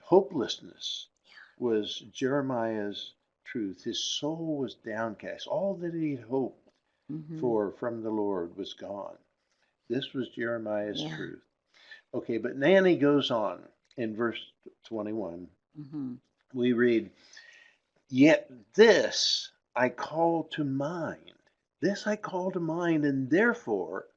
Hopelessness was Jeremiah's truth. His soul was downcast. All that he had hoped Mm-hmm. for from the Lord was gone. This was Jeremiah's Yeah. truth. Okay, but Nanny goes on in verse 21. Mm-hmm. We read, "Yet this I call to mind. This I call to mind, and therefore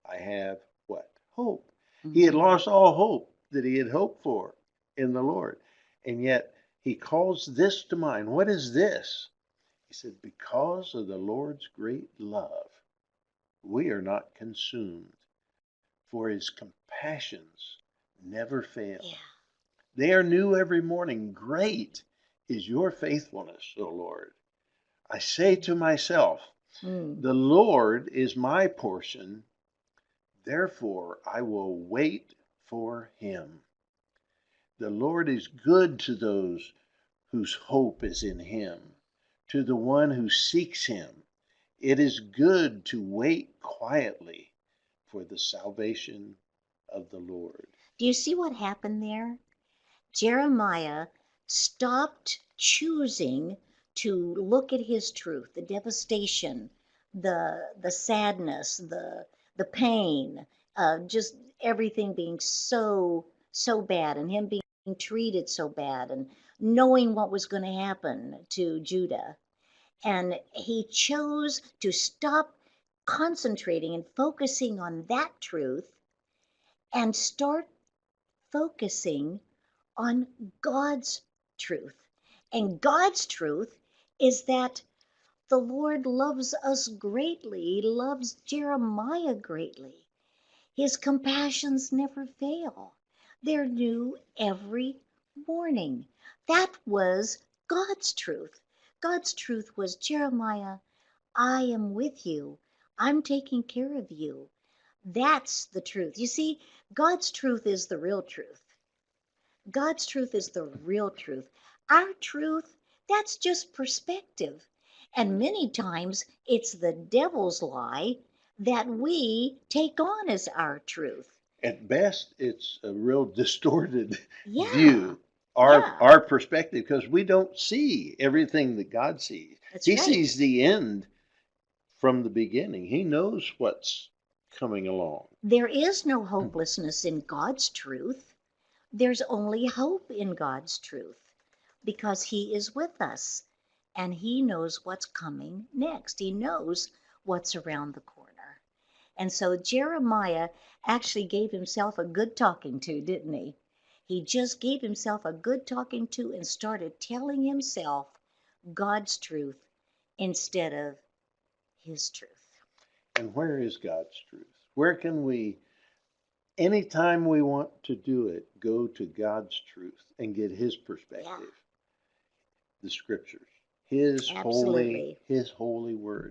I have what? Hope." He had Mm-hmm. lost all hope that he had hoped for in the Lord. And yet he calls this to mind. What is this? He said, "Because of the Lord's great love, we are not consumed, for his compassions never Yeah. fail. They are new every morning. Great is your faithfulness, O Lord. I say to myself, Mm. the Lord is my portion, therefore I will wait for him. The Lord is good to those whose hope is in him, to the one who seeks him. It is good to wait quietly for the salvation of the Lord." Do you see what happened there? Jeremiah stopped choosing to look at his truth, the devastation, the sadness, the pain, just everything being so bad, and him being treated so bad, and knowing what was going to happen to Judah. And he chose to stop concentrating and focusing on that truth and start focusing on God's truth. And God's truth is that the Lord loves us greatly. He loves Jeremiah greatly. His compassions never fail, they're new every morning. That was God's truth. God's truth was, Jeremiah, I am with you. I'm taking care of you. That's the truth. You see, God's truth is the real truth. God's truth is the real truth. Our truth, that's just perspective. And many times it's the devil's lie that we take on as our truth. At best, it's a real distorted Yeah, view, our yeah, our perspective, because we don't see everything that God sees. that's He right. sees the end from the beginning. He knows what's coming along. There is no hopelessness in God's truth. There's only hope in God's truth because He is with us and He knows what's coming next. He knows what's around the corner. And so Jeremiah actually gave himself a good talking to, didn't he? He just gave himself a good talking to and started telling himself God's truth instead of his truth. And where is God's truth? Where can we, anytime we want to do it, go to God's truth and get His Yeah, perspective, the Scriptures, His absolutely. holy Word.